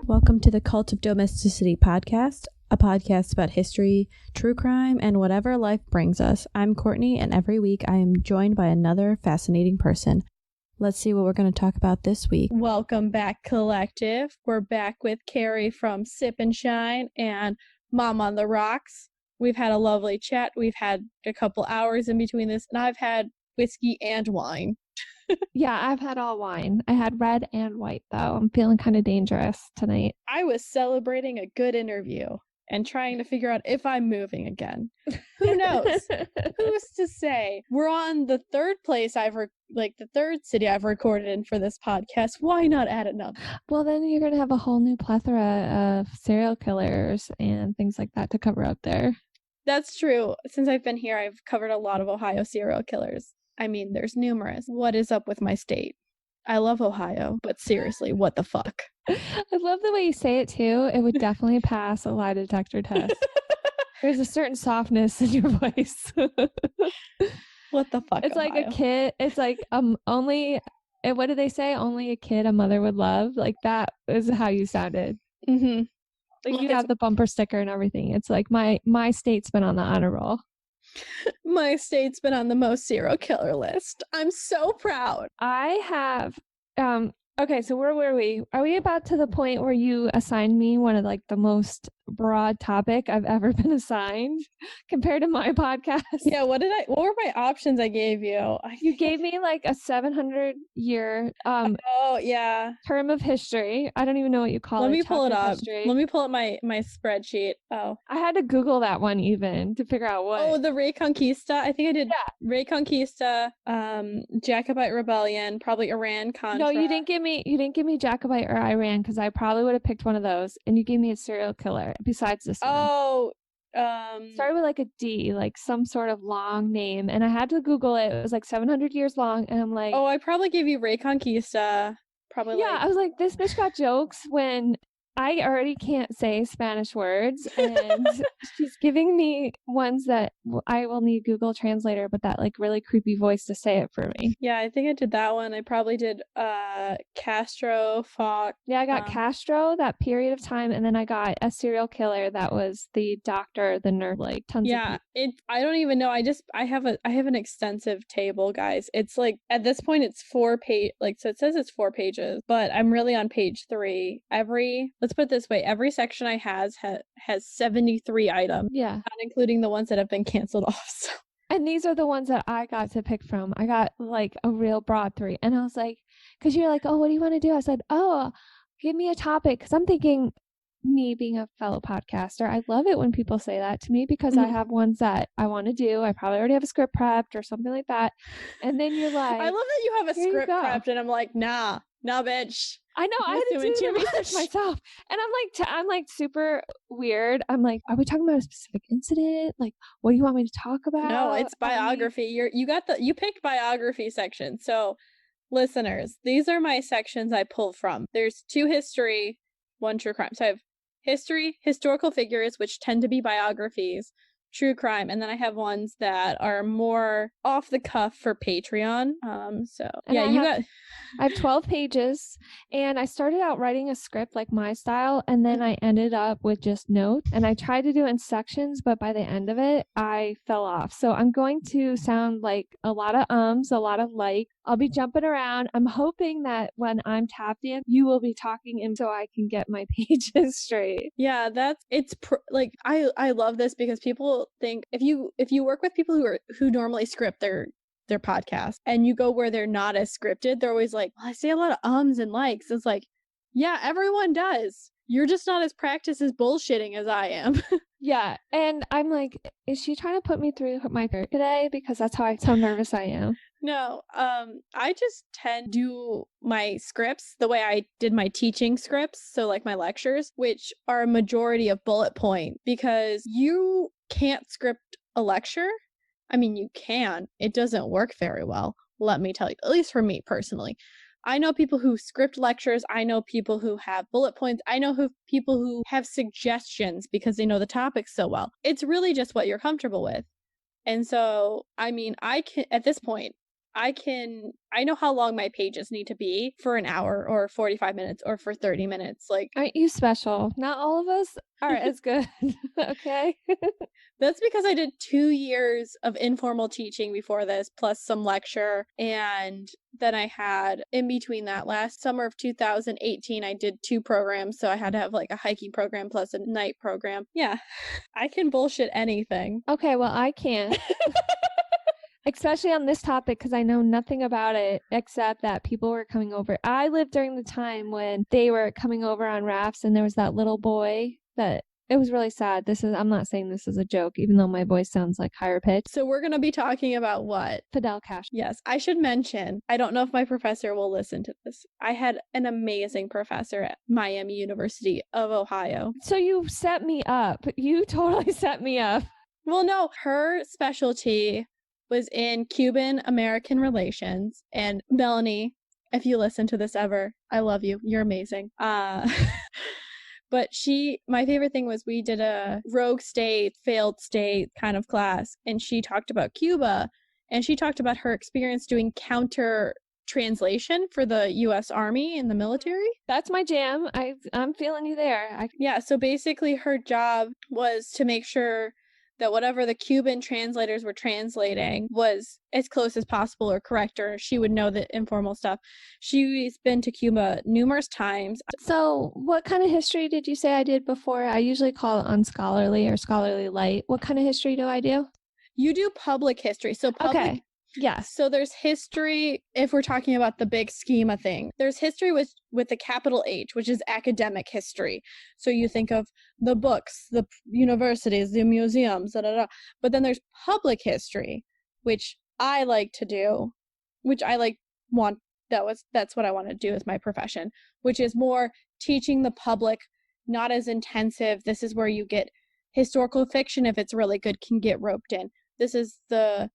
Welcome to the Cult of Domesticity podcast, a podcast about history, true crime, and whatever life brings us. I'm Courtney, and every week I am joined by another fascinating person. Let's see what we're going to talk about this week. Welcome back, Collective. We're back with Carrie from Sip and Shine and Mom on the Rocks. We've had a lovely chat. We've had a couple hours in between this, and I've had whiskey and wine. Yeah, I've had all wine. I had red and white, though. I'm feeling kind of dangerous tonight. I was celebrating a good interview and trying to figure out if I'm moving again. Who knows? Who's to say? We're on the third place the third city I've recorded in for this podcast. Why not add another? Well, then you're going to have a whole new plethora of serial killers and things like that to cover up there. That's true. Since I've been here, I've covered a lot of Ohio serial killers. I mean, there's numerous. What is up with my state? I love Ohio, but seriously, what the fuck? I love the way you say it, too. It would definitely pass a lie detector test. There's a certain softness in your voice. What the fuck? It's Ohio? like a kid. It's like only, what did they say? Only a kid a mother would love. Like that is how you sounded. Mm-hmm. Like you have the bumper sticker and everything. It's like my state's been on the honor roll. My state's been on the most serial killer list. I'm so proud. I have okay, so where were we? Are we about to the point where you assigned me one of like the most broad topic I've ever been assigned compared to my podcast? Yeah, what were my options I gave you? You gave me like a 700-year oh yeah, term of history. I don't even know what you call it. Let me pull it up. History. Let me pull up my spreadsheet. Oh. I had to Google that one even to figure out what. Oh, the Reconquista. I think I did Reconquista, Jacobite Rebellion, probably Iran Contra. No, you didn't give me Jacobite or Iran because I probably would have picked one of those, and you gave me a serial killer besides this one. Oh, started with like a D, like some sort of long name, and I had to Google it. It was like 700 years long, and I'm like, oh, I probably gave you Reconquista. Probably. Yeah, I was like, this bitch got jokes when I already can't say Spanish words, and she's giving me ones that I will need Google Translator, but that like really creepy voice to say it for me. Yeah, I think I did that one. I probably did Castro, Fox. Yeah, I got Castro, that period of time, and then I got a serial killer that was the doctor, the nerd, like tons of people. I don't even know. I have an extensive table, guys. It's like at this point it's 4 page, like, so it says it's 4 pages, but I'm really on page 3. Let's put it this way, every section I has 73 items. Yeah. Not including the ones that have been canceled off. So. And these are the ones that I got to pick from. I got like a real broad 3. And I was like, because you're like, oh, what do you want to do? I said, oh, give me a topic. Because I'm thinking, me being a fellow podcaster, I love it when people say that to me because I have ones that I want to do. I probably already have a script prepped or something like that. And then you're like, I love that you have a script prepped. And I'm like, nah, bitch. I know, I had to do the research myself. And I'm like super weird. I'm like, are we talking about a specific incident? Like, what do you want me to talk about? No, it's biography. You picked biography section. So listeners, these are my sections I pulled from. There's 2 history, 1 true crime. So I have history, historical figures, which tend to be biographies, true crime, and then I have ones that are more off the cuff for Patreon. I have 12 pages, and I started out writing a script like my style, and then I ended up with just notes, and I tried to do it in sections, but by the end of it, I fell off. So I'm going to sound like a lot of a lot of like. I'll be jumping around. I'm hoping that when I'm tapped in, you will be talking in so I can get my pages straight. Yeah, I love this because people think if you work with people who normally script their podcast and you go where they're not as scripted, they're always like, well, I say a lot of ums and likes. It's like, yeah, everyone does. You're just not as practiced as bullshitting as I am. Yeah, and I'm like, is she trying to put me through my period today? Because that's how nervous I am. No, I just tend to do my scripts the way I did my teaching scripts, so like my lectures, which are a majority of bullet point, because you can't script a lecture. I mean, you can. It doesn't work very well, let me tell you, at least for me personally. I know people who script lectures. I know people who have bullet points. I know people who have suggestions because they know the topic so well. It's really just what you're comfortable with. And so, I mean, at this point, I know how long my pages need to be for an hour or 45 minutes or for 30 minutes. Like, Aren't you special? Not all of us are as good. Okay. that's because I did 2 years of informal teaching before this, plus some lecture. And then I had, in between that, last summer of 2018, I did 2 programs. So I had to have like a hiking program plus a night program. Yeah, I can bullshit anything. Okay, well, I can't. Especially on this topic because I know nothing about it except that people were coming over. I lived during the time when they were coming over on rafts and there was that little boy that it was really sad. I'm not saying this is a joke, even though my voice sounds like higher pitched. So we're going to be talking about what? Fidel Castro. Yes, I should mention, I don't know if my professor will listen to this. I had an amazing professor at Miami University of Ohio. So you set me up. You totally set me up. Well, no, her specialty was in Cuban-American relations. And Melanie, if you listen to this ever, I love you. You're amazing. But my favorite thing was we did a rogue state, failed state kind of class. And she talked about Cuba. And she talked about her experience doing counter translation for the U.S. Army and the military. That's my jam. I'm feeling you there. Yeah, so basically her job was to make sure that whatever the Cuban translators were translating was as close as possible or correct, or she would know the informal stuff. She's been to Cuba numerous times. So what kind of history did you say I did before? I usually call it unscholarly or scholarly light. What kind of history do I do? You do public history. So Okay. Yes. So there's history, if we're talking about the big scheme of things. There's history with the capital H, which is academic history. So you think of the books, the universities, the museums, da, da, da. But then there's public history, which I like to do, which I that's what I want to do as my profession, which is more teaching the public, not as intensive. This is where you get historical fiction, if it's really good, can get roped in. This is the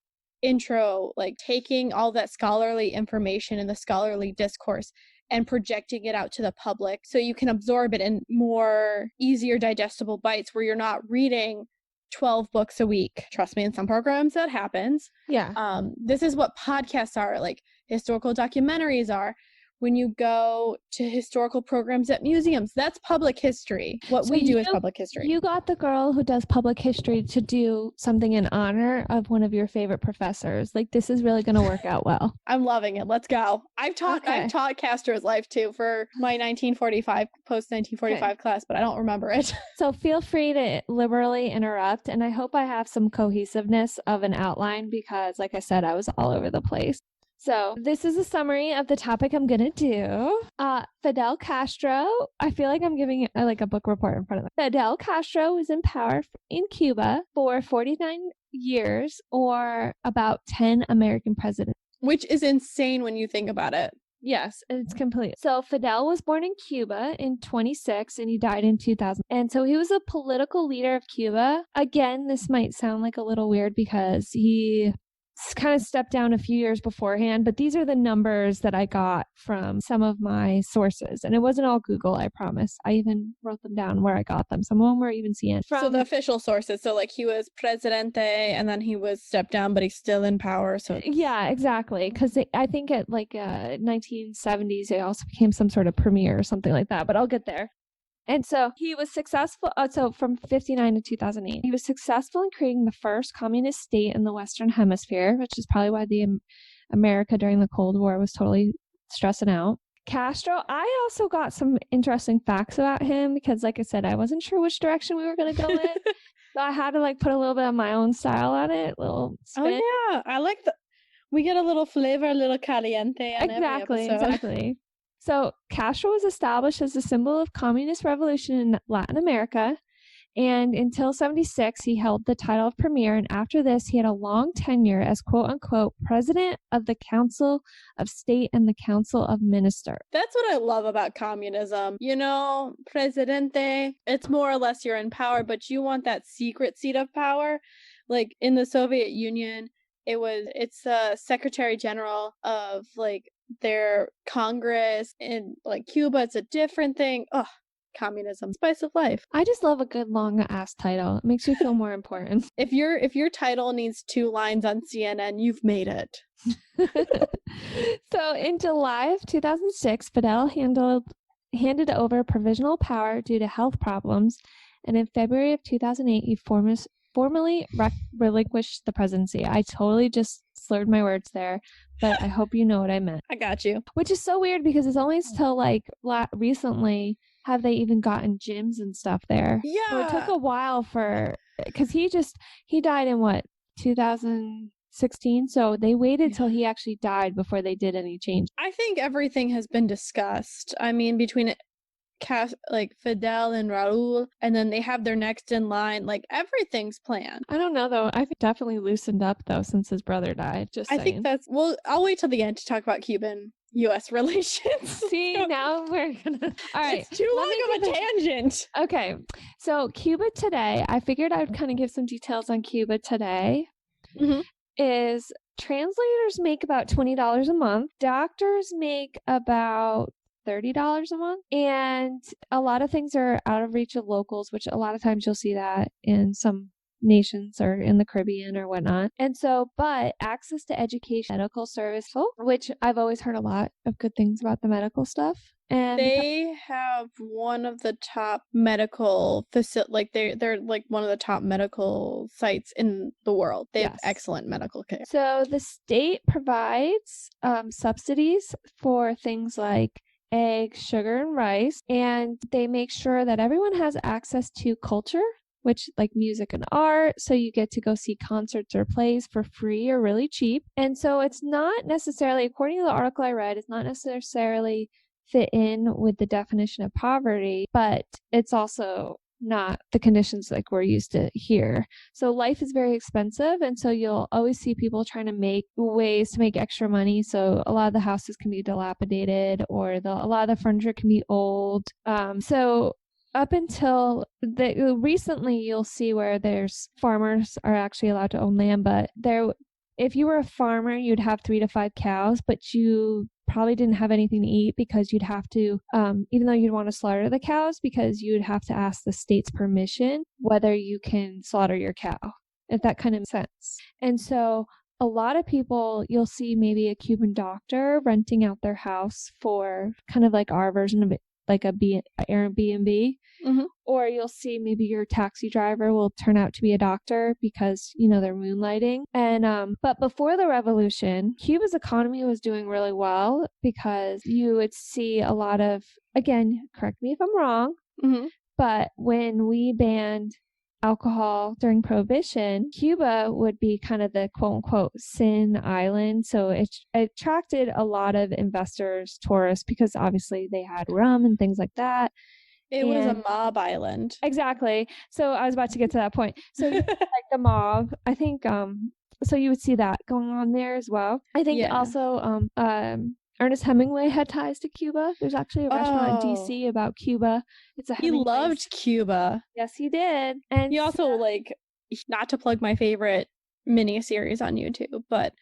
intro, like taking all that scholarly information and the scholarly discourse and projecting it out to the public so you can absorb it in more easier digestible bites where you're not reading 12 books a week. Trust me, in some programs that happens. Yeah. This is what podcasts are, like historical documentaries are. When you go to historical programs at museums, that's public history. What we do is public history. You got the girl who does public history to do something in honor of one of your favorite professors. Like, this is really going to work out well. I'm loving it. Let's go. I've taught Castro's life too for my post 1945 class, but I don't remember it. So feel free to liberally interrupt. And I hope I have some cohesiveness of an outline because, like I said, I was all over the place. So this is a summary of the topic I'm going to do. Fidel Castro, I feel like I'm giving it like a book report in front of me. Fidel Castro was in power in Cuba for 49 years or about 10 American presidents. Which is insane when you think about it. Yes, it's complete. So Fidel was born in Cuba in 26 and he died in 2000. And so he was a political leader of Cuba. Again, this might sound like a little weird because he kind of stepped down a few years beforehand, but these are the numbers that I got from some of my sources. And it wasn't all Google, I promise. I even wrote them down where I got them. Some of them were even CNN. So the official sources, so like he was presidente and then he was stepped down, but he's still in power. So yeah, exactly. Because I think at like 1970s, they also became some sort of premier or something like that, but I'll get there. And so he was successful. So from 59 to 2008, he was successful in creating the first communist state in the Western Hemisphere, which is probably why America during the Cold War was totally stressing out. Castro, I also got some interesting facts about him because, like I said, I wasn't sure which direction we were going to go in. So I had to like put a little bit of my own style on it, little spin. Oh yeah, I like we get a little flavor, a little caliente on every episode. Exactly. So Castro was established as a symbol of communist revolution in Latin America. And until 76, he held the title of premier. And after this, he had a long tenure as quote unquote president of the Council of State and the Council of Ministers. That's what I love about communism. You know, presidente, it's more or less you're in power, but you want that secret seat of power. Like in the Soviet Union, it's a secretary general of like their Congress. In like Cuba, it's a different thing. Ugh, communism. Spice of life. I just love a good long ass title. It makes you feel more important. If your title needs 2 lines on CNN, you've made it. So in July of 2006, Fidel handed over provisional power due to health problems, and in February of 2008, he formally relinquished the presidency. I totally just slurred my words there, but I hope you know what I meant. I got you. Which is so weird because it's only till like recently have they even gotten gyms and stuff there. Yeah. So it took a while because he died in what, 2016? So they waited till he actually died before they did any change. I think everything has been discussed. I mean, between like Fidel and Raul, and then they have their next in line. Like everything's planned. I don't know though. I've definitely loosened up though since his brother died. Just saying. I think I'll wait till the end to talk about Cuban U.S. relations. See, now we're gonna. All right, it's too long of a tangent. Okay, so Cuba today. I figured I would kind of give some details on Cuba today. Mm-hmm. Is translators make about $20 a month. Doctors make about $30 a month, and a lot of things are out of reach of locals, which a lot of times you'll see that in some nations or in the Caribbean or whatnot. And so, but access to education, medical service, which I've always heard a lot of good things about the medical stuff. And they have one of the top medical like they're like one of the top medical sites in the world. They have excellent medical care. So the state provides subsidies for things like eggs, sugar, and rice, and they make sure that everyone has access to culture, which like music and art, so you get to go see concerts or plays for free or really cheap. And so it's not necessarily, according to the article I read, it's not necessarily fit in with the definition of poverty, but it's also not the conditions like we're used to here. So life is very expensive, and so you'll always see people trying to make ways to make extra money. So a lot of the houses can be dilapidated, or a lot of the furniture can be old. So up until recently, you'll see where there's farmers are actually allowed to own land, but if you were a farmer, you'd have 3 to 5 cows, but you probably didn't have anything to eat because you'd have to, even though you'd want to slaughter the cows, because you'd have to ask the state's permission whether you can slaughter your cow, if that kind of makes sense. And so a lot of people, you'll see maybe a Cuban doctor renting out their house for kind of like our version of it, like a Airbnb. Mm-hmm. Or you'll see maybe your taxi driver will turn out to be a doctor because, they're moonlighting. And but before the revolution, Cuba's economy was doing really well because you would see a lot of, again, correct me if I'm wrong, mm-hmm. but when we banned alcohol during Prohibition, Cuba would be kind of the quote-unquote sin island. So it attracted a lot of investors, tourists, because obviously they had rum and things like that. It was a mob island. Exactly. So I was about to get to that point. So like the mob, I think, so you would see that going on there as well. I think also Ernest Hemingway had ties to Cuba. There's actually a restaurant in DC about Cuba. He loved Cuba. Yes, he did. And he also not to plug my favorite miniseries on YouTube, but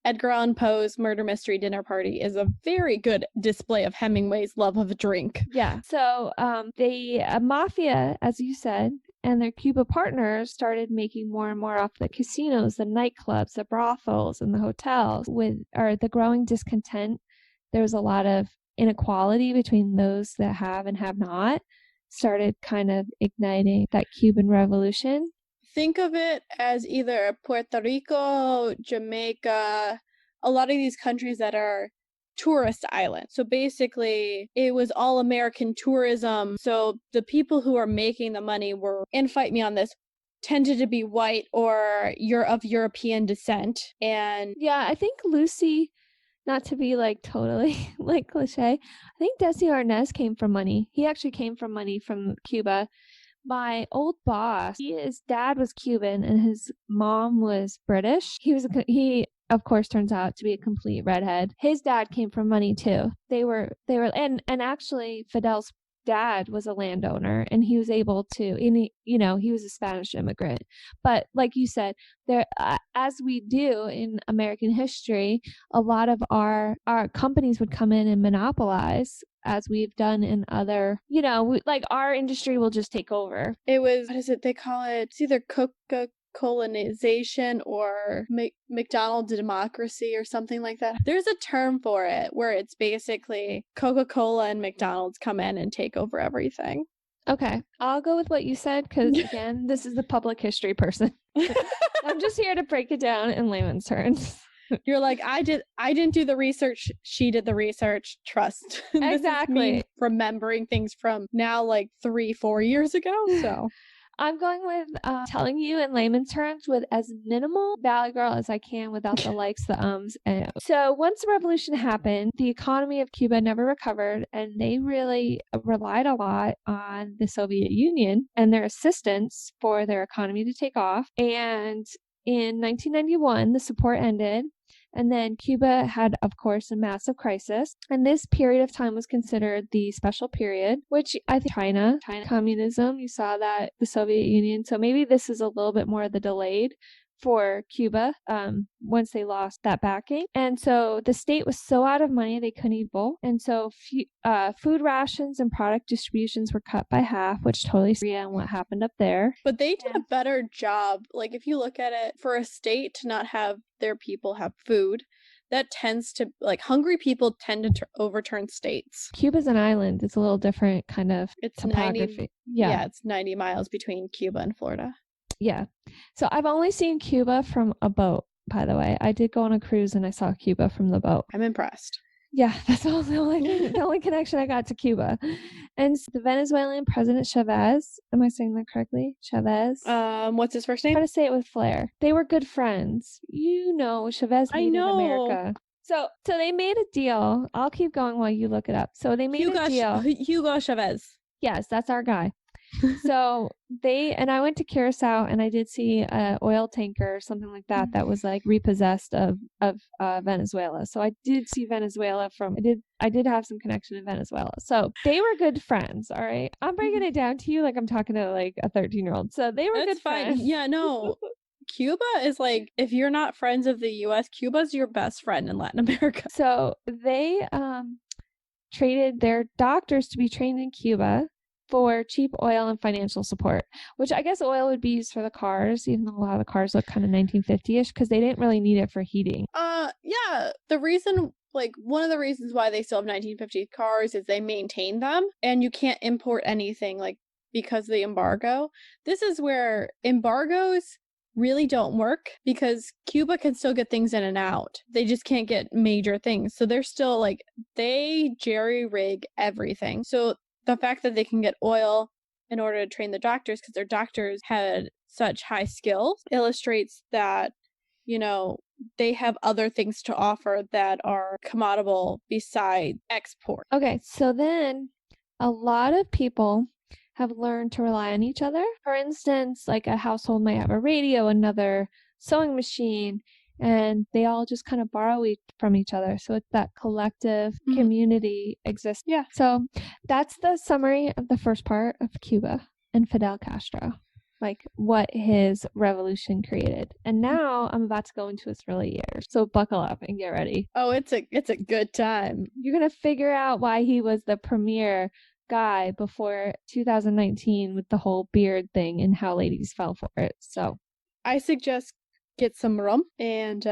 Edgar Allan Poe's Murder Mystery Dinner Party is a very good display of Hemingway's love of a drink. Yeah. So the mafia, as you said, and their Cuba partners started making more and more off the casinos, the nightclubs, the brothels, and the hotels. With the growing discontent, there was a lot of inequality between those that have and have not, started kind of igniting that Cuban revolution. Think of it as either Puerto Rico, Jamaica, a lot of these countries that are tourist islands. So basically, it was all American tourism. So the people who are making the money and fight me on this, tended to be white or of European descent. And yeah, I think Lucy, not to be totally cliche, I think Desi Arnaz came from money. He actually came from money from Cuba. My old boss, his dad was Cuban and his mom was British. He of course turns out to be a complete redhead. His dad came from money too. They were and actually Fidel's dad was a landowner and he was able to, and he was a Spanish immigrant. But like you said, there, as we do in American history, a lot of our companies would come in and monopolize, as we've done in other, like our industry will just take over. It was, what is it? They call it, it's either colonization or McDonald's democracy or something like that. There's a term for it where it's basically Coca-Cola and McDonald's come in and take over everything. Okay, I'll go with what you said because, again, this is the public history person. I'm just here to break it down in layman's terms. You're like, I didn't do the research. She did the research. Trust. Exactly. This is me remembering things from now like 3-4 years ago. So I'm going with telling you in layman's terms with as minimal Valley Girl as I can without the likes, the ums, and ohs. So once the revolution happened, the economy of Cuba never recovered, and they really relied a lot on the Soviet Union and their assistance for their economy to take off. And in 1991, the support ended. And then Cuba had, of course, a massive crisis. And this period of time was considered the special period, which I think China communism, you saw that the Soviet Union. So maybe this is a little bit more of the delayed for Cuba once they lost that backing. And so the state was so out of money they couldn't eat both. And so food rations and product distributions were cut by half, which totally on what happened up there. But they did a better job. Like if you look at it, for a state to not have their people have food, that tends to, like, hungry people tend to overturn states. Cuba's an island. It's a little different kind of topography. Yeah, it's 90 miles between Cuba and Florida. Yeah. So I've only seen Cuba from a boat, by the way. I did go on a cruise and I saw Cuba from the boat. I'm impressed. Yeah, that's all the only connection I got to Cuba. And the Venezuelan President Chavez, am I saying that correctly? Chavez? What's his first name? Try to say it with flair. They were good friends. Chavez hated America. So they made a deal. I'll keep going while you look it up. So they made a deal. Hugo Chavez. Yes, that's our guy. So I went to Curacao and I did see an oil tanker or something like that was like repossessed of Venezuela. So I did see Venezuela I did have some connection in Venezuela. So they were good friends. All right. I'm breaking it down to you like I'm talking to like a 13-year-old. So they were good friends. Yeah, no. Cuba is like, if you're not friends of the US, Cuba's your best friend in Latin America. So they traded their doctors to be trained in Cuba for cheap oil and financial support, which I guess oil would be used for the cars, even though a lot of the cars look kind of 1950-ish because they didn't really need it for heating. Yeah. The reason, like, one of the reasons why they still have 1950 cars is they maintain them, and you can't import anything, like, because of the embargo. This is where embargoes really don't work because Cuba can still get things in and out. They just can't get major things. So they're still like, they jerry-rig everything. So the fact that they can get oil in order to train the doctors because their doctors had such high skills illustrates that, they have other things to offer that are commoditable besides export. Okay, so then a lot of people have learned to rely on each other. For instance, like a household might have a radio, another sewing machine, and they all just kind of borrow from each other. So it's that collective community exists. Yeah. So that's the summary of the first part of Cuba and Fidel Castro, like what his revolution created. And now I'm about to go into its early years. So buckle up and get ready. Oh, it's a good time. You're going to figure out why he was the premier guy before 2019 with the whole beard thing and how ladies fell for it. So I suggest get some rum and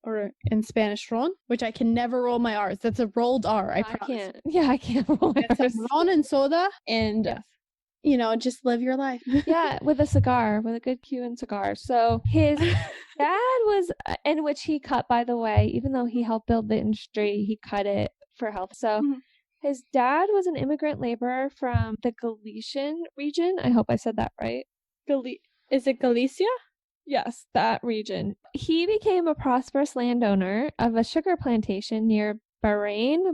or in Spanish ron, which I can never roll my R's. That's a rolled R. I promise. I can't roll my R's. Some ron and soda and just live your life. Yeah, with a cigar, with a good Cuban cigar. So his dad was, in which he cut, by the way, even though he helped build the industry, he cut it for health. So his dad was an immigrant laborer from the Galician region. I hope I said that right. Is it Galicia? Yes, that region. He became a prosperous landowner of a sugar plantation near Baran,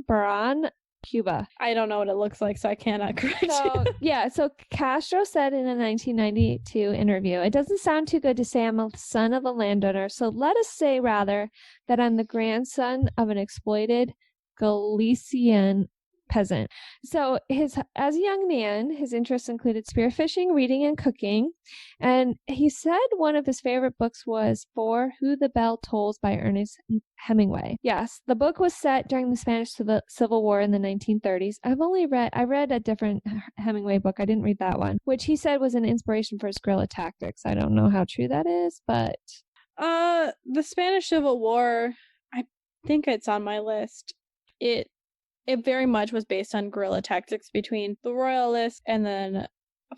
Cuba. I don't know what it looks like, so I cannot correct you. Yeah, so Castro said in a 1992 interview, "It doesn't sound too good to say I'm a son of a landowner, so let us say rather that I'm the grandson of an exploited Galician peasant. So as a young man, his interests included spearfishing, reading, and cooking. And he said one of his favorite books was For Who the Bell Tolls by Ernest Hemingway. Yes, the book was set during the Spanish Civil War in the 1930s. I read a different Hemingway book. I didn't read that one, which he said was an inspiration for his guerrilla tactics. I don't know how true that is, but the Spanish Civil War, I think it's on my list. It very much was based on guerrilla tactics between the Royalists and then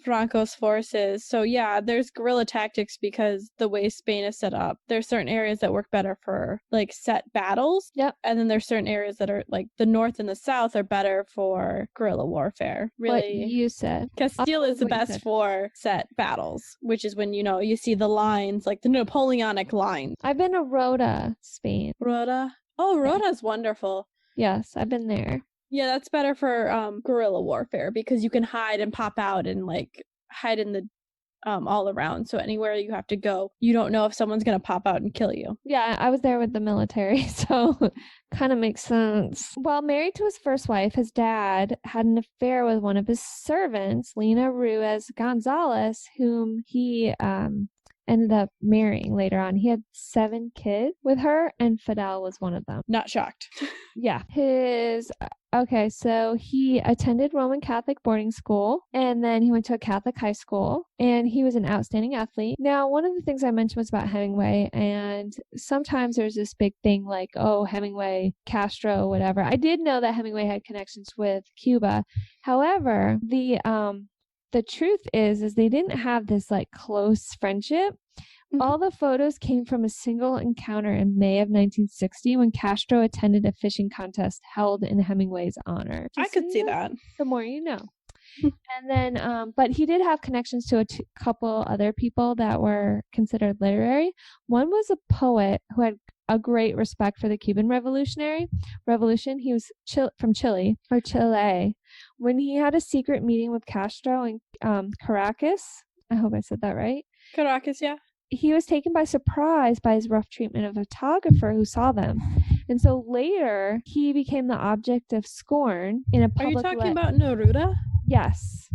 Franco's forces. So yeah, there's guerrilla tactics because the way Spain is set up, there's certain areas that work better for like set battles. Yep. And then there's certain areas that are like the north and the south are better for guerrilla warfare. Really, what you said. Castile is the best for set battles, which is when, you see the lines, like the Napoleonic lines. I've been to Rota, Spain. Rota? Oh, Rota's wonderful. Yes, I've been there. Yeah, that's better for guerrilla warfare because you can hide and pop out and like hide in the all around. So anywhere you have to go, you don't know if someone's gonna pop out and kill you. Yeah, I was there with the military, so kind of makes sense. While married to his first wife, his dad had an affair with one of his servants, Lina Ruiz Gonzalez, whom he ended up marrying later on. He had 7 kids with her, and Fidel was one of them. Not shocked. Yeah. So he attended Roman Catholic boarding school, and then he went to a Catholic high school, and he was an outstanding athlete. Now, one of the things I mentioned was about Hemingway, and sometimes there's this big thing like, oh, Hemingway, Castro, whatever. I did know that Hemingway had connections with Cuba. However, the truth is they didn't have this like close friendship. Mm-hmm. All the photos came from a single encounter in May of 1960 when Castro attended a fishing contest held in Hemingway's honor. I could see that. The more you know. And then, but he did have connections to a couple other people that were considered literary. One was a poet who had a great respect for the Cuban Revolution. He was from Chile. When he had a secret meeting with Castro in Caracas, I hope I said that right. Caracas, yeah. He was taken by surprise by his rough treatment of a photographer who saw them. And so later, he became the object of scorn in a public... Are you talking about Neruda? Yes.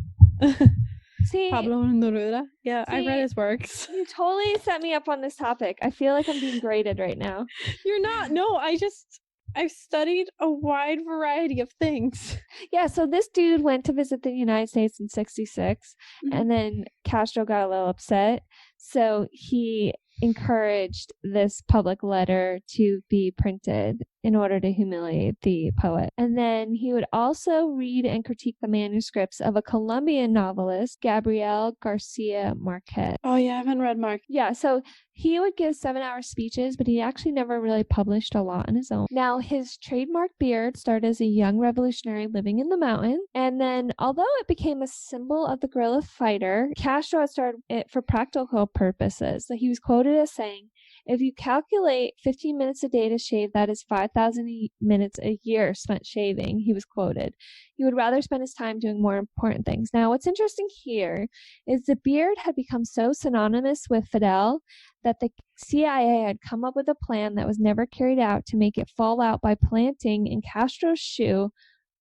See, Pablo Neruda? Yeah, I read his works. You totally set me up on this topic. I feel like I'm being graded right now. You're not. No, I've studied a wide variety of things. Yeah, so this dude went to visit the United States in 1966, and then Castro got a little upset. So he encouraged this public letter to be printed in order to humiliate the poet. And then he would also read and critique the manuscripts of a Colombian novelist, Gabriel Garcia Marquez. Oh yeah, I haven't read Marquez. Yeah, so he would give 7-hour speeches, but he actually never really published a lot on his own. Now, his trademark beard started as a young revolutionary living in the mountain, and then although it became a symbol of the guerrilla fighter, Castro had started it for practical purposes. So he was quoted as saying, "If you calculate 15 minutes a day to shave, that is 5,000 minutes a year spent shaving," he was quoted. He would rather spend his time doing more important things. Now, what's interesting here is the beard had become so synonymous with Fidel that the CIA had come up with a plan that was never carried out to make it fall out by planting in Castro's shoe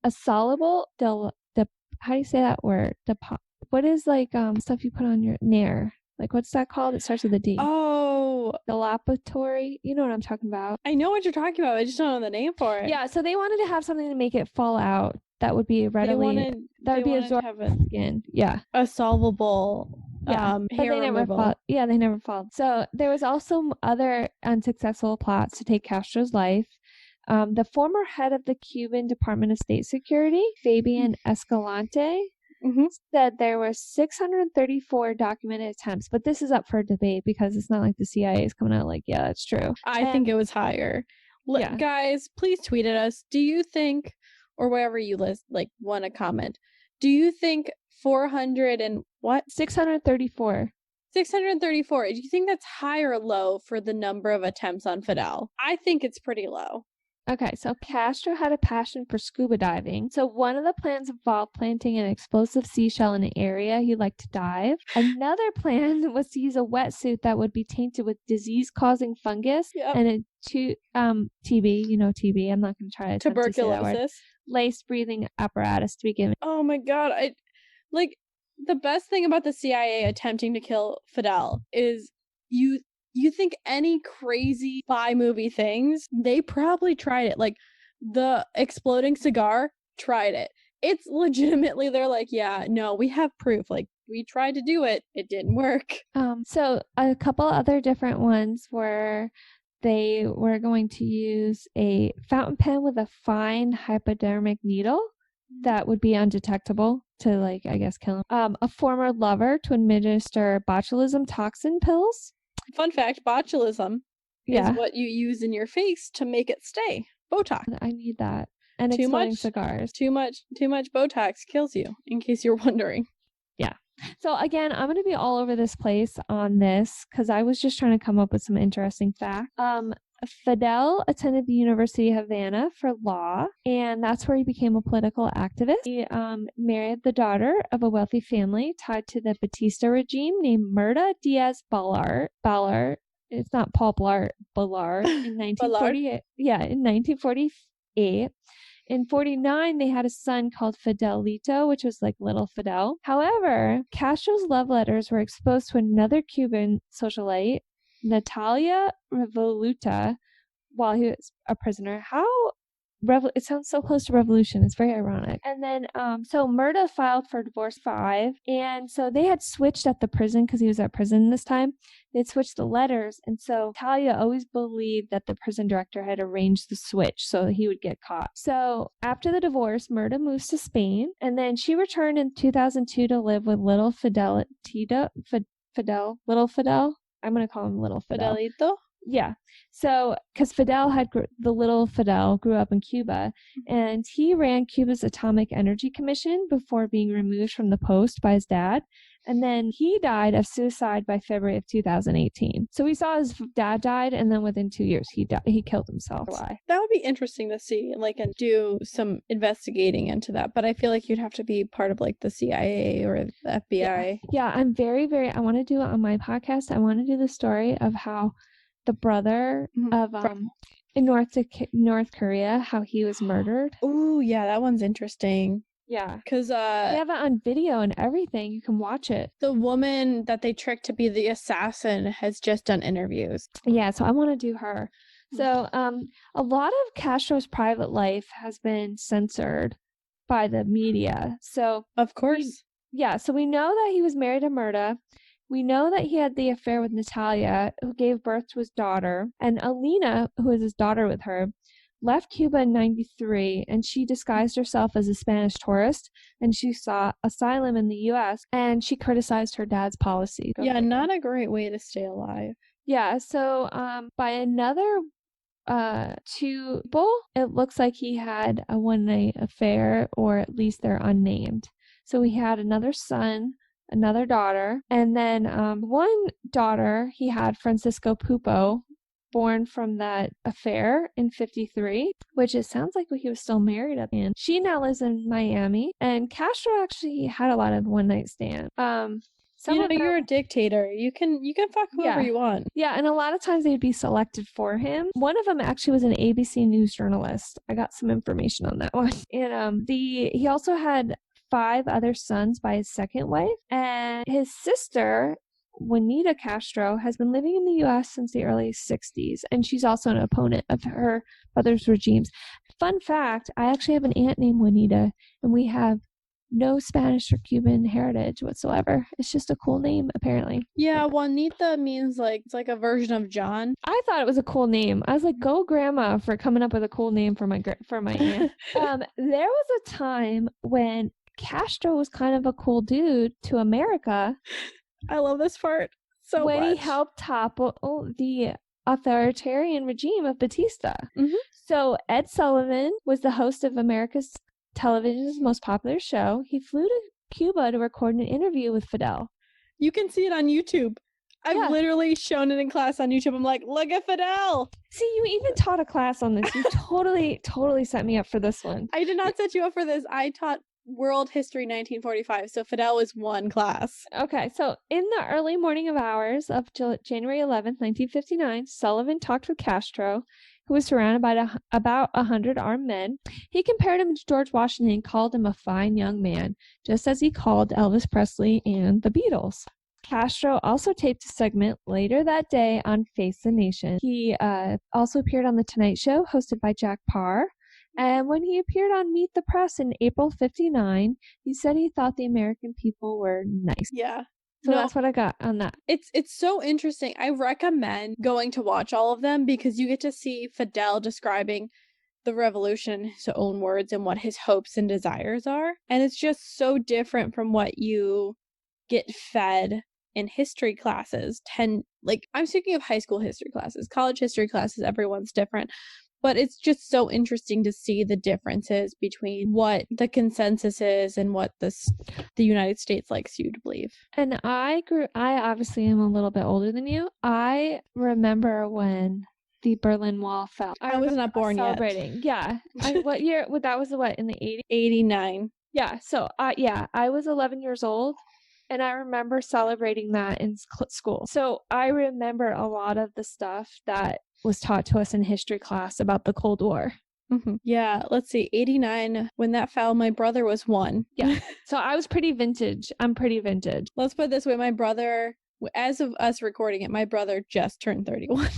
a soluble how do you say that word? What is like stuff you put on your nair? Like, what's that called? It starts with a D. Oh. Dilapidatory. You know what I'm talking about. I know what you're talking about. I just don't know the name for it. Yeah, so they wanted to have something to make it fall out that would be readily... that would be absorbed in the skin. Yeah. A solvable hair removal. They never followed. So there was also other unsuccessful plots to take Castro's life. The former head of the Cuban Department of State Security, Fabian Escalante, said there were 634 documented attempts, but this is up for debate because it's not like the CIA is coming out like, yeah, that's true. I think it was higher. Guys, please tweet at us. Do you think, or wherever you want to comment, do you think 400 and what? 634. 634. Do you think that's high or low for the number of attempts on Fidel? I think it's pretty low. Okay, so Castro had a passion for scuba diving. So one of the plans involved planting an explosive seashell in an area he liked to dive. Another plan was to use a wetsuit that would be tainted with disease-causing fungus and a TB, you know TB. I'm not going to try to attempt to say that word. Laced breathing apparatus to be given. Oh my god, the best thing about the CIA attempting to kill Fidel is you think any crazy spy movie things, they probably tried it. Like, the exploding cigar, tried it. It's legitimately, they're like, yeah, no, we have proof. Like, we tried to do it. It didn't work. So a couple other different ones were they were going to use a fountain pen with a fine hypodermic needle that would be undetectable to, like, I guess, kill him. A former lover to administer botulism toxin pills. Fun fact, botulism is what you use in your face to make it stay. Botox. I need that. And exploding cigars. Too much Botox kills you, in case you're wondering. Yeah. So again, I'm going to be all over this place on this because I was just trying to come up with some interesting facts. Fidel attended the University of Havana for law, and that's where he became a political activist. He married the daughter of a wealthy family tied to the Batista regime named Myrta Diaz Balart. It's not Paul Blart, Balart in 1948. Yeah, in 1948. In 49, they had a son called Fidelito, which was like Little Fidel. However, Castro's love letters were exposed to another Cuban socialite, Natalia Revoluta, while he was a prisoner. It sounds so close to revolution. It's very ironic. And then, so Myrta filed for divorce 5, and so they had switched at the prison because he was at prison this time. They'd switched the letters, and so Talia always believed that the prison director had arranged the switch so he would get caught. So after the divorce, Myrta moves to Spain, and then she returned in 2002 to live with Little Fidel. Little Fidel. I'm going to call him Little Fidel. Fidelito? Yeah. So, because the little Fidel grew up in Cuba, and he ran Cuba's Atomic Energy Commission before being removed from the post by his dad. And then he died of suicide by February of 2018. So we saw his dad died, and then within 2 years, he killed himself. Why? That would be interesting to see, like, and do some investigating into that. But I feel like you'd have to be part of, like, the CIA or the FBI. Yeah, I'm very, very, I want to do it on my podcast. I want to do the story of how the brother of in North Korea, how he was murdered. Oh, yeah, that one's interesting. Yeah, because they have it on video and everything. You can watch it. The woman that they tricked to be the assassin has just done interviews. Yeah, so I want to do her. So a lot of Castro's private life has been censored by the media. So of course, so we know that he was married to Myrta. We know that he had the affair with Natalia, who gave birth to his daughter, and Alina, who is his daughter with her, left Cuba in 1993, and she disguised herself as a Spanish tourist, and she sought asylum in the U.S., and she criticized her dad's policy. Not a great way to stay alive. Yeah, so by another 2 people, it looks like he had a one-night affair, or at least they're unnamed. So he had another son, another daughter, and then one daughter he had, Francisco Pupo, born from that affair in 1953, which it sounds like he was still married at the end. She now lives in Miami, and Castro actually had a lot of one-night stands. You're a dictator. You can fuck whoever you want. Yeah, and a lot of times they'd be selected for him. One of them actually was an ABC News journalist. I got some information on that one. And he also had 5 other sons by his second wife, and his sister, Juanita Castro, has been living in the U.S. since the early 60s, and she's also an opponent of her brother's regimes. Fun fact, I actually have an aunt named Juanita, and we have no Spanish or Cuban heritage whatsoever. It's just a cool name, apparently. Yeah, Juanita means it's like a version of John. I thought it was a cool name. I was like, go grandma for coming up with a cool name for my aunt. There was a time when Castro was kind of a cool dude to America. I love this part so when much. He helped topple the authoritarian regime of Batista. Mm-hmm. So Ed Sullivan was the host of America's television's most popular show. He flew to Cuba to record an interview with Fidel. You can see it on YouTube. I've literally shown it in class on YouTube. I'm like, look at Fidel. See, you even taught a class on this. You totally set me up for this one. I did not set you up for this. I taught World History 1945. So Fidel was one class. Okay, so in the early morning of hours of January 11th, 1959, Sullivan talked with Castro, who was surrounded by about 100 armed men. He compared him to George Washington and called him a fine young man, just as he called Elvis Presley and the Beatles. Castro also taped a segment later that day on Face the Nation. He also appeared on The Tonight Show, hosted by Jack Parr. And when he appeared on Meet the Press in April 59, he said he thought the American people were nice. Yeah. So that's what I got on that. It's so interesting. I recommend going to watch all of them because you get to see Fidel describing the revolution in his own words and what his hopes and desires are. And it's just so different from what you get fed in history classes. I'm speaking of high school history classes, college history classes, everyone's different. But it's just so interesting to see the differences between what the consensus is and what the United States likes you to believe. And I obviously am a little bit older than you. I remember when the Berlin Wall fell. I was not born yet. Yeah. What year? That was in the 80s? 89. Yeah. So I was 11 years old. And I remember celebrating that in school. So I remember a lot of the stuff that was taught to us in history class about the Cold War. Mm-hmm. Yeah, let's see. 89, when that fell, my brother was 1. Yeah. So I was pretty vintage. I'm pretty vintage. Let's put it this way. My brother, as of us recording it, my brother just turned 31.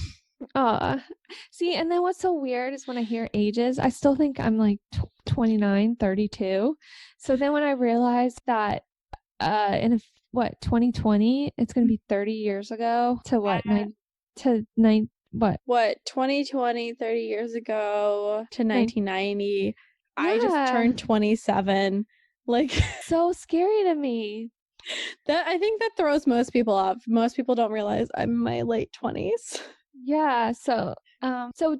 See, and then what's so weird is when I hear ages, I still think I'm like 29, 32. So then when I realized that in 2020 it's going to be 30 years ago to 2020 30 years ago to 1990. Yeah. I just turned 27. Like, so scary to me. That I think that throws most people off. Most people don't realize I'm in my late 20s. Yeah, so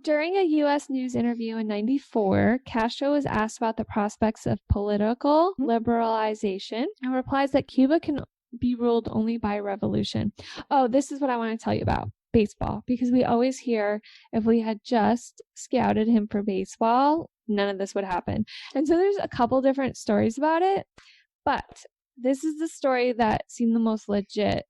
during a U.S. News interview in 94, Castro was asked about the prospects of political liberalization and replies that Cuba can be ruled only by revolution. Oh, this is what I want to tell you about baseball, because we always hear if we had just scouted him for baseball, none of this would happen. And so there's a couple different stories about it, but this is the story that seemed the most legit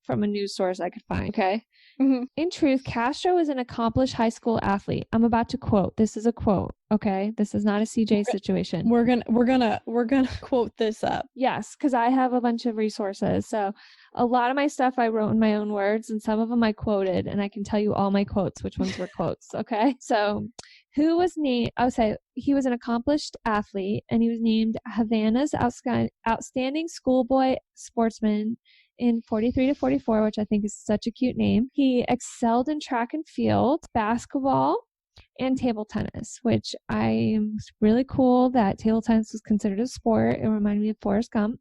from a news source I could find, okay? Mm-hmm. In truth, Castro is an accomplished high school athlete. I'm about to quote. This is a quote, okay? This is not a CJ situation. We're gonna quote this up. Yes, because I have a bunch of resources. So a lot of my stuff I wrote in my own words, and some of them I quoted, and I can tell you all my quotes, which ones were quotes, okay? So who was named, I would say he was an accomplished athlete, and he was named Havana's outstanding schoolboy sportsman in 43 to 44, which I think is such a cute name. He excelled in track and field, basketball, and table tennis, which I am really cool that table tennis was considered a sport. It reminded me of Forrest Gump.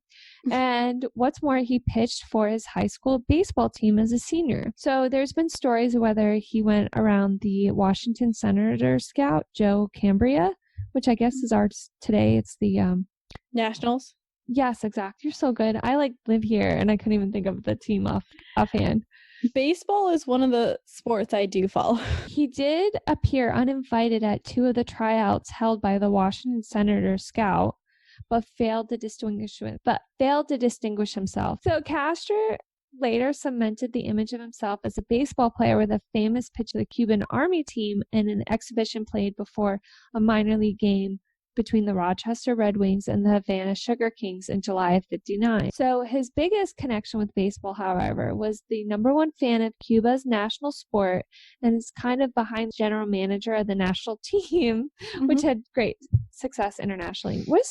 And what's more, he pitched for his high school baseball team as a senior. So there's been stories of whether he went around the Washington Senator scout, Joe Cambria, which I guess is ours today. It's the Nationals. Yes, exactly. You're so good. I live here and I couldn't even think of the team offhand. Baseball is one of the sports I do follow. He did appear uninvited at 2 of the tryouts held by the Washington Senator scout, but failed to distinguish himself. So Castro later cemented the image of himself as a baseball player with a famous pitch of the Cuban Army team in an exhibition played before a minor league game between the Rochester Red Wings and the Havana Sugar Kings in July of 59. So his biggest connection with baseball, however, was the #1 fan of Cuba's national sport and is kind of behind the general manager of the national team, which had great success internationally. Were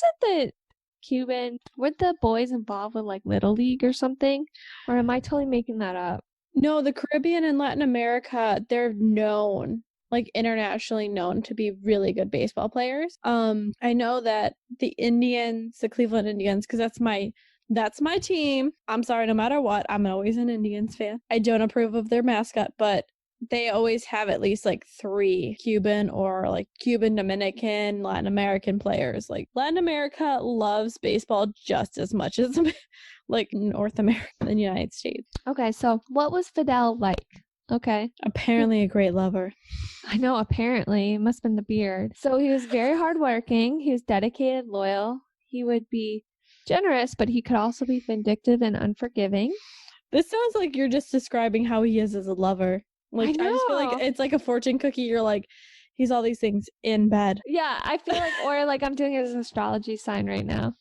the boys involved with Little League or something? Or am I totally making that up? No, the Caribbean and Latin America, they're known, internationally known to be really good baseball players. I know that the Cleveland Indians, because that's my team. I'm sorry, no matter what, I'm always an Indians fan. I don't approve of their mascot, but they always have at least like 3 Cuban or like Cuban, Dominican, Latin American players. Like Latin America loves baseball just as much as like North America and the United States. Okay, so what was Fidel like? Okay. Apparently a great lover. I know, apparently. It must have been the beard. So he was very hardworking. He was dedicated, loyal. He would be generous, but he could also be vindictive and unforgiving. This sounds like you're just describing how he is as a lover. Like, I just feel like it's like a fortune cookie. You're like, he's all these things in bed. Yeah, I feel like, or like I'm doing his astrology sign right now.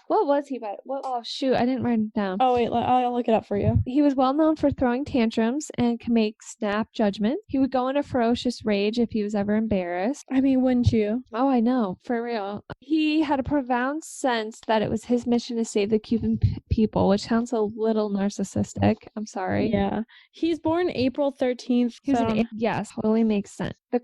What was he by? Oh, shoot. I didn't write it down. Oh, wait. I'll look it up for you. He was well known for throwing tantrums and can make snap judgments. He would go into ferocious rage if he was ever embarrassed. I mean, wouldn't you? Oh, I know. For real. He had a profound sense that it was his mission to save the Cuban people, which sounds a little narcissistic. I'm sorry. Yeah. He's born April 13th. He was yes, totally makes sense. The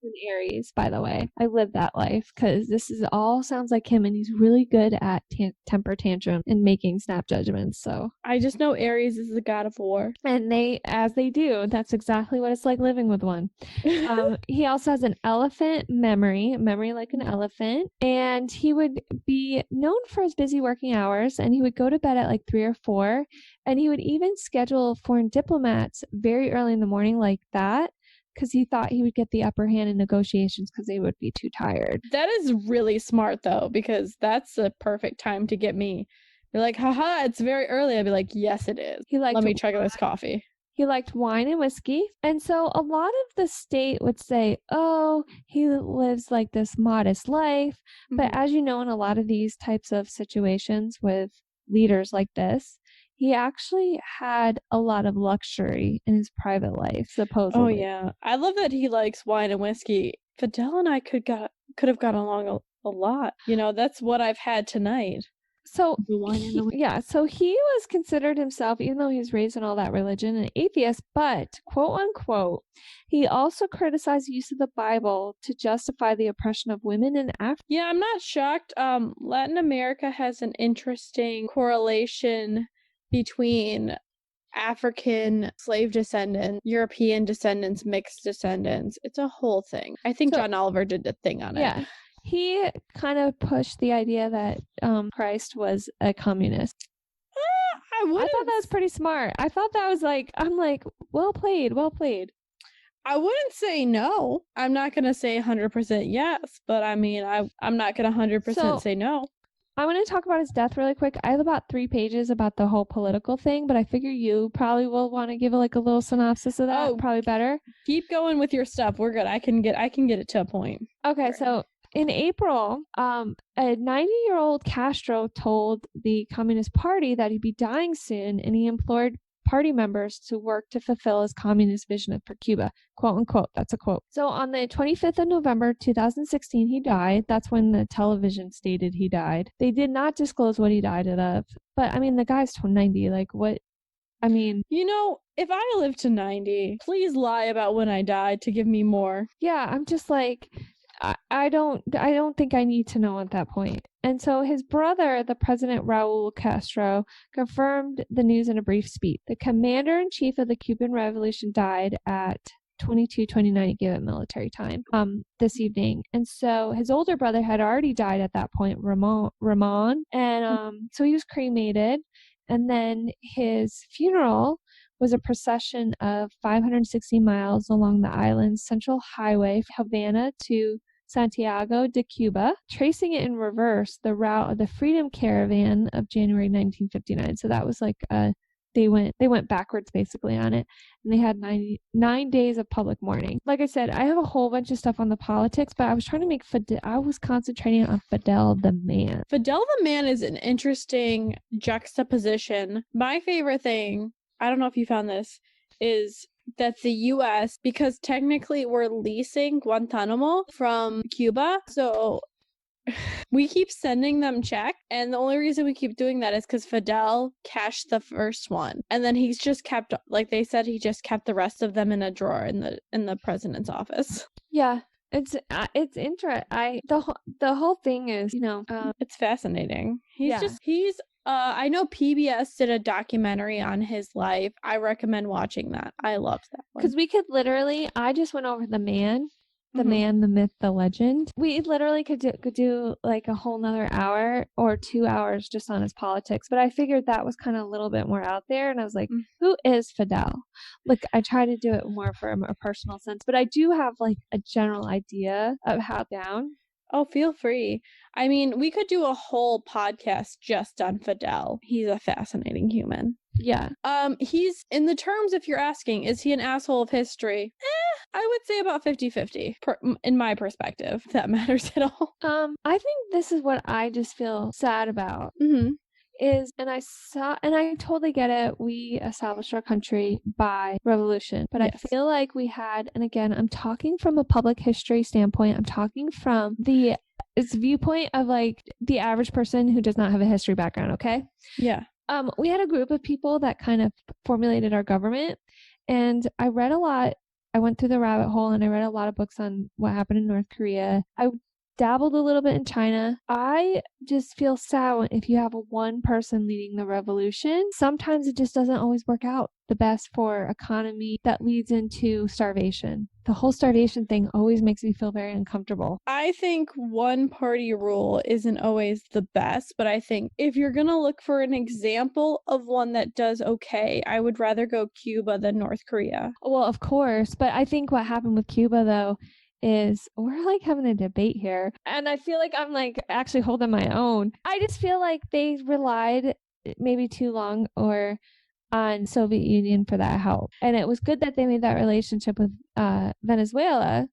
in Aries, by the way. I live that life because this is all sounds like him, and he's really good at temper tantrum and making snap judgments. So I just know Aries is the god of war, and as they do, that's exactly what it's like living with one. He also has an elephant memory like an elephant, and he would be known for his busy working hours, and he would go to bed at like 3 or 4, and he would even schedule foreign diplomats very early in the morning like that, because he thought he would get the upper hand in negotiations because they would be too tired. That is really smart, though, because that's the perfect time to get me. You're like, haha, it's very early. I'd be like, yes, it is. Let me chug this coffee. He liked wine and whiskey. And so a lot of the state would say, oh, he lives like this modest life. Mm-hmm. But as you know, in a lot of these types of situations with leaders like this, he actually had a lot of luxury in his private life, supposedly. Oh, yeah. I love that he likes wine and whiskey. Fidel and I could have gotten along a lot. You know, that's what I've had tonight. So, so he was considered himself, even though he was raised in all that religion, an atheist, but, quote unquote, he also criticized the use of the Bible to justify the oppression of women in Africa. Yeah, I'm not shocked. Latin America has an interesting correlation between African slave descendants, European descendants, mixed descendants. It's a whole thing. I think John Oliver did a thing on it. Yeah. He kind of pushed the idea that Christ was a communist. I thought that was pretty smart. I thought that was well played. I wouldn't say no. I'm not going to say 100% yes, but I mean, I'm not going to 100% say no. I want to talk about his death really quick. I have about 3 pages about the whole political thing, but I figure you probably will want to give a little synopsis of that. Probably better. Keep going with your stuff. We're good. I can get it to a point. Okay, so in April, a 90-year-old Castro told the Communist Party that he'd be dying soon, and he implored party members to work to fulfill his communist vision for Cuba, quote unquote. That's a quote. So on the 25th of November 2016, he died. That's when the television stated he died. They did not disclose what he died of, but I mean, the guy's 90. Like, what? I mean, you know, if I live to 90, please lie about when I died to give me more. Yeah, I'm just like, I don't think I need to know at that point. And so his brother, the President Raul Castro, confirmed the news in a brief speech. The commander-in-chief of the Cuban Revolution died at 22:29 given military time this evening. And so his older brother had already died at that point, Ramon, and so he was cremated. And then his funeral was a procession of 560 miles along the island's central highway, Havana to Santiago de Cuba, tracing it in reverse, the route of the Freedom Caravan of January 1959. So that was like they went backwards basically on it, and they had 9 days of public mourning. Like I said, I have a whole bunch of stuff on the politics, but I was trying to make I was concentrating on Fidel the man. Fidel the man is an interesting juxtaposition. My favorite thing, I don't know if you found this, is that the U.S., because technically we're leasing Guantanamo from Cuba, so we keep sending them checks, and the only reason we keep doing that is because Fidel cashed the first one, and then he's just kept, like they said, he just kept the rest of them in a drawer in the president's office. Yeah. It's interesting. The whole thing is, it's fascinating. He's I know PBS did a documentary on his life. I recommend watching that. I loved that one. Because we could literally, I just went over the man, Mhm. the myth, the legend. We literally could do like a whole nother hour or 2 hours just on his politics. But I figured that was kind of a little bit more out there. And I was like, who is Fidel? Like, I try to do it more from a personal sense. But I do have like a general idea of how down. Oh, feel free. I mean, we could do a whole podcast just on Fidel. He's a fascinating human. Yeah. He's, in the terms, if you're asking, is he an asshole of history? I would say about 50-50 in my perspective, if that matters at all. I think this is what I just feel sad about. Mm-hmm. And I totally get it. We established our country by revolution, but Yes. I feel like we had, and again, I'm talking from a public history standpoint. I'm talking from it's viewpoint of like the average person who does not have a history background. Okay. Yeah. We had a group of people that kind of formulated our government, and I read a lot. I went through the rabbit hole and I read a lot of books on what happened in North Korea. I dabbled a little bit in China. I just feel sad if you have one person leading the revolution. Sometimes it just doesn't always work out the best for economy that leads into starvation. The whole starvation thing always makes me feel very uncomfortable. I think one party rule isn't always the best, but I think if you're going to look for an example of one that does okay, I would rather go Cuba than North Korea. Well, of course, but I think what happened with Cuba though is we're like having a debate here, and I feel like I'm like actually holding my own. I just feel like they relied maybe too long or on Soviet Union for that help, and it was good that they made that relationship with Venezuela,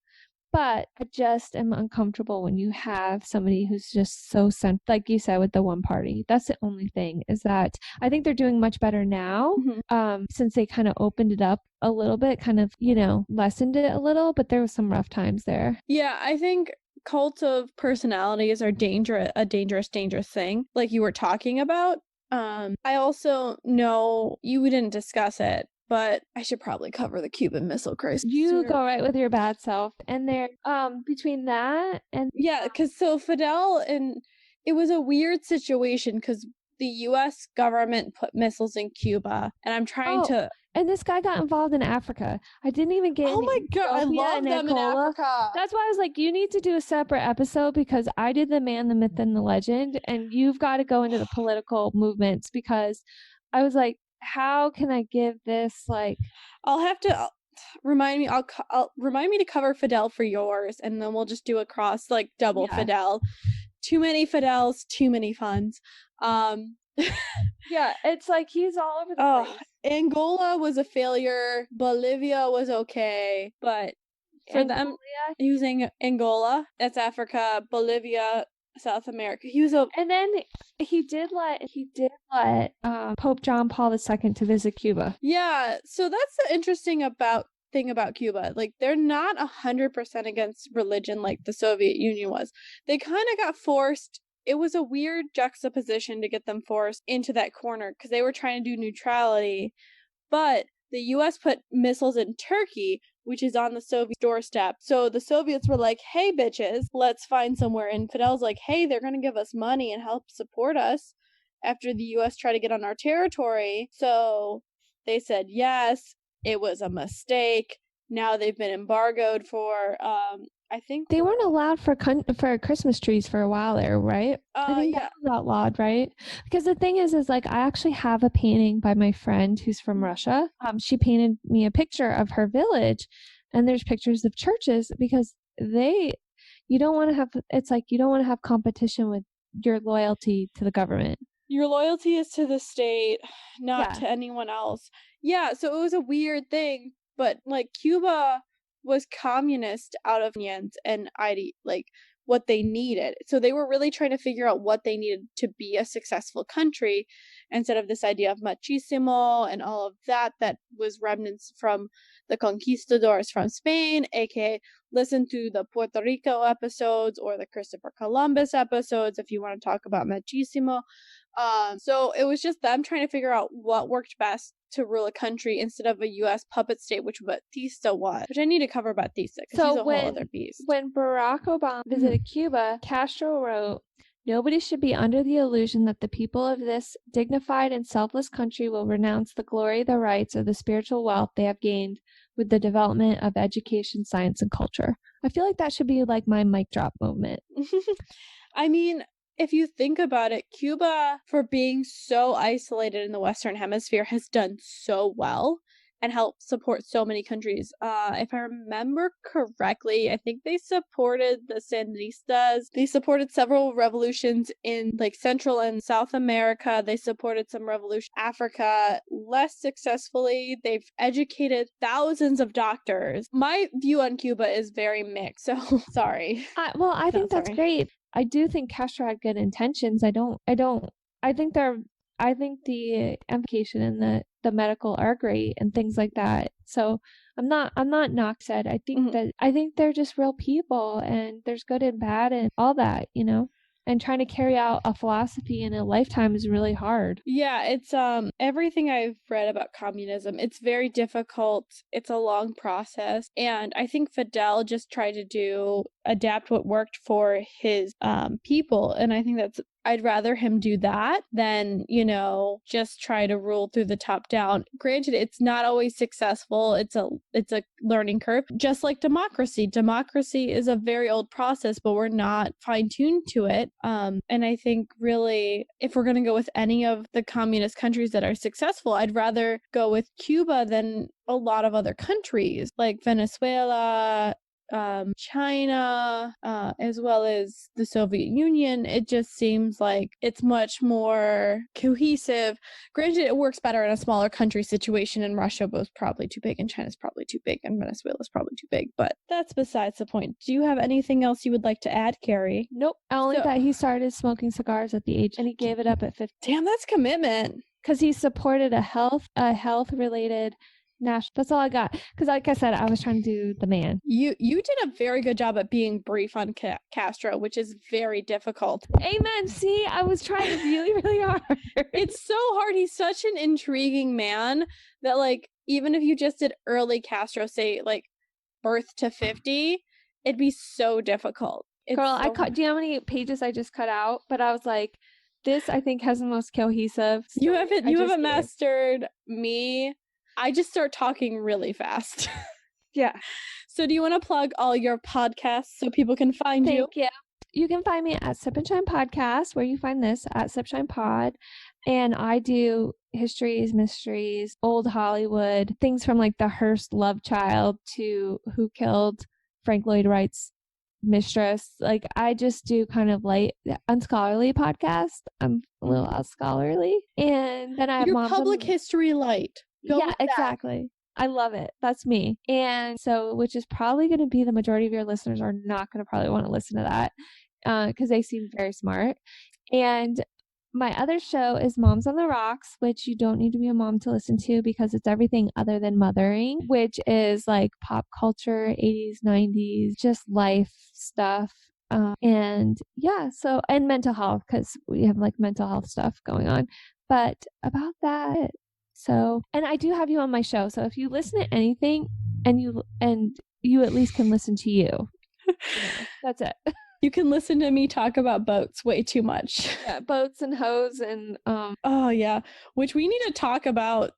but I just am uncomfortable when you have somebody who's just so like you said with the one party. That's the only thing, is that I think they're doing much better now, since they kind of opened it up a little bit, kind of, lessened it a little, but there was some rough times there. Yeah, I think cults of personalities are a dangerous thing, like you were talking about. I also know we didn't discuss it, but I should probably cover the Cuban Missile Crisis. You go right with your bad self. And there, between that and... Yeah, because so Fidel, and it was a weird situation because the U.S. government put missiles in Cuba, and I'm trying to... And this guy got involved in Africa. I didn't even get... Oh my God, I love them in Africa. That's why I was like, you need to do a separate episode, because I did the man, the myth, and the legend, and you've got to go into the political movements, because I was like, how can I give this, like... I'll have to... remind me to cover Fidel for yours, and then we'll just do a cross, like double Fidel. Too many Fidels, too many funds. Yeah, it's like he's all over the place. Angola was a failure. Bolivia was okay, but for them using Angola, that's Africa. Bolivia, South America. And then he did let Pope John Paul II to visit Cuba. Yeah, so that's the interesting thing about Cuba. Like, they're not 100% against religion like the Soviet Union was. They kind of got forced. It was a weird juxtaposition to get them forced into that corner because they were trying to do neutrality, but the U.S. put missiles in Turkey, which is on the Soviet doorstep. So the Soviets were like, hey, bitches, let's find somewhere. And Fidel's like, hey, they're going to give us money and help support us after the U.S. tried to get on our territory. So they said yes. It was a mistake. Now they've been embargoed for, I think... They weren't allowed for Christmas trees for a while there, right? I think that was outlawed, right? Because the thing is like, I actually have a painting by my friend who's from Russia. She painted me a picture of her village, and there's pictures of churches, because you don't want to have competition with your loyalty to the government. Your loyalty is to the state, not to anyone else. Yeah, so it was a weird thing, but like Cuba was communist out of onions and like what they needed. So they were really trying to figure out what they needed to be a successful country, instead of this idea of machismo and all of that was remnants from the conquistadors from Spain, aka listen to the Puerto Rico episodes or the Christopher Columbus episodes if you want to talk about machismo. So it was just them trying to figure out what worked best to rule a country instead of a U.S. puppet state, which Batista was. Which I need to cover Batista because he's a whole other beast. When Barack Obama visited Cuba, Castro wrote Nobody should be under the illusion that the people of this dignified and selfless country will renounce the glory, the rights, or the spiritual wealth they have gained with the development of education, science, and culture. I feel like that should be like my mic drop moment. I mean, if you think about it, Cuba, for being so isolated in the Western Hemisphere, has done so well and helped support so many countries. If I remember correctly, I think they supported the Sandinistas. They supported several revolutions in like Central and South America. They supported some revolution Africa less successfully. They've educated thousands of doctors. My view on Cuba is very mixed, so sorry. I think that's great. I do think Castro had good intentions. I think the implication and the medical are great and things like that. So I'm not knocked said. I think I think they're just real people, and there's good and bad and all that, you know. And trying to carry out a philosophy in a lifetime is really hard. Yeah, it's everything I've read about communism, it's very difficult. It's a long process. And I think Fidel just tried to adapt what worked for his people. And I think I'd rather him do that than, you know, just try to rule through the top down. Granted, it's not always successful. It's a learning curve, just like democracy. Democracy is a very old process, but we're not fine-tuned to it. And I think really, if we're going to go with any of the communist countries that are successful, I'd rather go with Cuba than a lot of other countries like Venezuela, China, as well as the Soviet Union. It just seems like it's much more cohesive. Granted, it works better in a smaller country situation, and Russia was probably too big, and China's probably too big, and Venezuela's probably too big, but that's besides the point. Do you have anything else you would like to add, Carrie? Nope. Only that he started smoking cigars at the age, and he gave it up at 50. Damn, that's commitment. Because he supported a health-related national. That's all I got. Because like I said, I was trying to do the man. You did a very good job at being brief on Castro, which is very difficult. Amen. See, I was trying really, really hard. It's so hard. He's such an intriguing man that, like, even if you just did early Castro, say like birth to 50, it'd be so difficult. Girl, do you know how many pages I just cut out? But I was like, this I think has the most cohesive. You haven't mastered me. I just start talking really fast. Yeah. So do you want to plug all your podcasts so people can find you? Yeah. You can find me at Sip and Shine Podcast, where you find this at Sip Shine Pod. And I do histories, mysteries, old Hollywood, things from like the Hearst love child to who killed Frank Lloyd Wright's mistress. Like, I just do kind of like unscholarly podcast. I'm a little unscholarly. And then I have your public history light. Yeah, exactly. I love it. That's me. And so, which is probably going to be the majority of your listeners are not going to probably want to listen to that because they seem very smart. And my other show is Moms on the Rocks, which you don't need to be a mom to listen to because it's everything other than mothering, which is like pop culture, 80s, 90s, just life stuff. And yeah, so, and mental health, because we have like mental health stuff going on. But about that, so, and I do have you on my show. So if you listen to anything and you at least can listen to you, that's it. You can listen to me talk about boats way too much. Yeah, boats and hoes and oh yeah, which we need to talk about.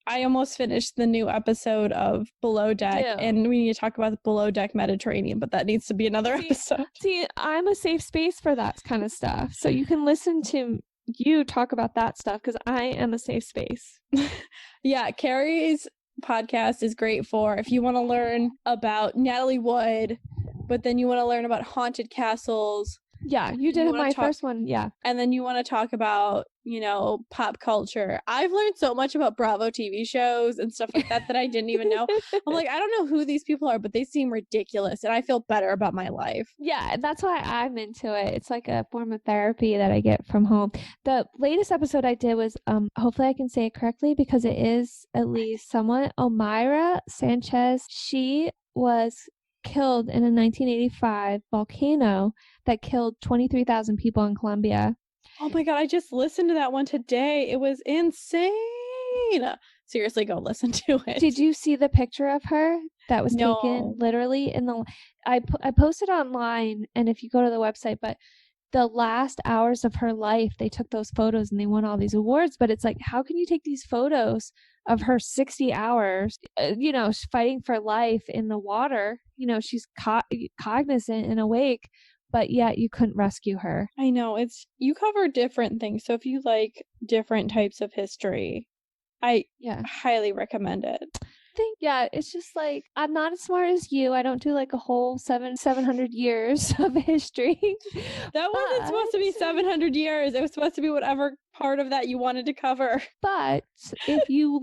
I almost finished the new episode of Below Deck, and we need to talk about the Below Deck Mediterranean, but that needs to be another episode. See, I'm a safe space for that kind of stuff, so you can listen to you talk about that stuff because I am a safe space. Yeah, Carrie's podcast is great for if you want to learn about Natalie Wood, but then you want to learn about haunted castles. Yeah, you did my first one. Yeah. And then you want to talk about, you know, pop culture. I've learned so much about Bravo TV shows and stuff like that that I didn't even know. I'm like, I don't know who these people are, but they seem ridiculous. And I feel better about my life. Yeah, that's why I'm into it. It's like a form of therapy that I get from home. The latest episode I did was, hopefully I can say it correctly because it is at least somewhat, Omaira Sanchez. She was killed in a 1985 volcano that killed 23,000 people in Colombia. Oh my God, I just listened to that one today. It was insane. Seriously, go listen to it. Did you see the picture of her that was taken literally in the... I posted online, and if you go to the website, but the last hours of her life, they took those photos and they won all these awards. But it's like, how can you take these photos of her 60 hours, fighting for life in the water? She's cognizant and awake, but yet you couldn't rescue her. I know, you cover different things. So if you like different types of history, I highly recommend it. It's just like, I'm not as smart as you. I don't do like a whole 700 years of history. That wasn't supposed to be 700 years. It was supposed to be whatever part of that you wanted to cover. But if you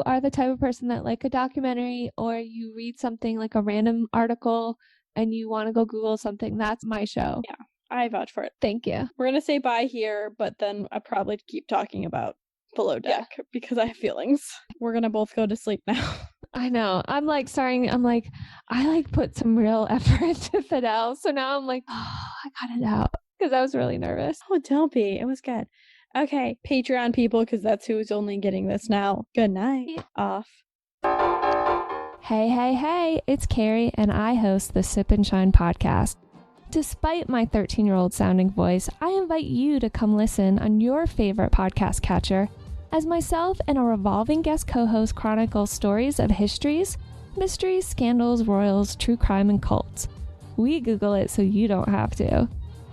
are the type of person that like a documentary, or you read something like a random article and you want to go Google something, that's my show. Yeah, I vouch for it. Thank you. We're going to say bye here, but then I probably keep talking about Below Deck because I have feelings. We're gonna both go to sleep now. I know. I'm like, sorry. I'm like, I like put some real effort into Fidel. So now I'm like, oh, I got it out because I was really nervous. Oh, don't be. It was good. Okay, Patreon people, because that's who's only getting this now. Good night. Off. Hey. It's Carrie, and I host the Sip and Shine podcast. Despite my 13-year-old sounding voice, I invite you to come listen on your favorite podcast catcher as myself and a revolving guest co-host chronicle stories of histories, mysteries, scandals, royals, true crime, and cults. We Google it so you don't have to.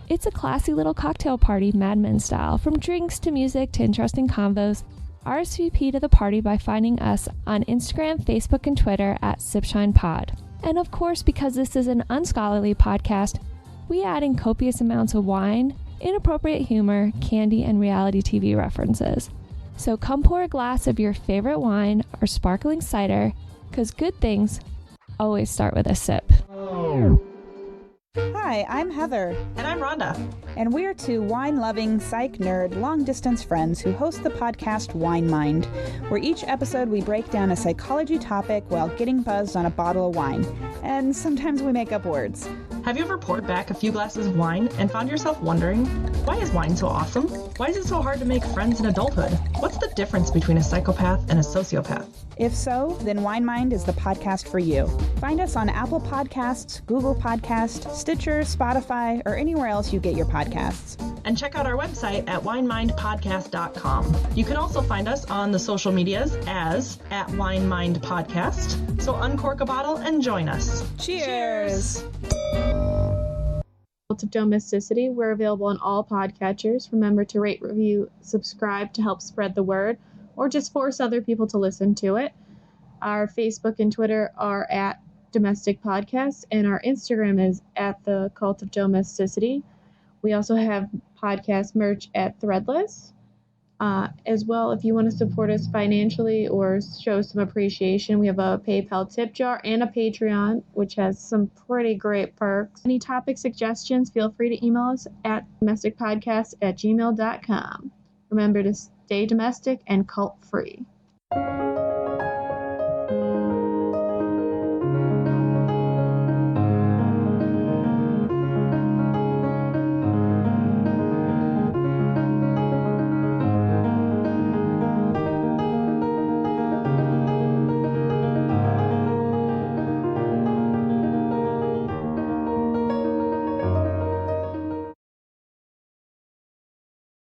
It's a classy little cocktail party, Mad Men style, from drinks to music to interesting convos. RSVP to the party by finding us on Instagram, Facebook, and Twitter at SipShinePod. And of course, because this is an unscholarly podcast, we add in copious amounts of wine, inappropriate humor, candy, and reality TV references. So come pour a glass of your favorite wine or sparkling cider, because good things always start with a sip. Hi, I'm Heather. And I'm Rhonda. And we're two wine-loving, psych-nerd, long-distance friends who host the podcast Wine Mind, where each episode we break down a psychology topic while getting buzzed on a bottle of wine. And sometimes we make up words. Have you ever poured back a few glasses of wine and found yourself wondering, why is wine so awesome? Why is it so hard to make friends in adulthood? What's the difference between a psychopath and a sociopath? If so, then Wine Mind is the podcast for you. Find us on Apple Podcasts, Google Podcasts, Stitcher, Spotify, or anywhere else you get your podcasts. And check out our website at winemindpodcast.com. You can also find us on the social medias as @WineMindPodcast. So uncork a bottle and join us. Cheers! Cult of Domesticity. We're available on all podcatchers. Remember to rate, review, subscribe to help spread the word, or just force other people to listen to it. Our Facebook and Twitter are at Domestic Podcasts, and our Instagram is at the Cult of Domesticity. We also have podcast merch at Threadless. As well, if you want to support us financially or show some appreciation, we have a PayPal tip jar and a Patreon, which has some pretty great perks. Any topic suggestions, feel free to email us at domesticpodcast@gmail.com. Remember to stay domestic and cult-free.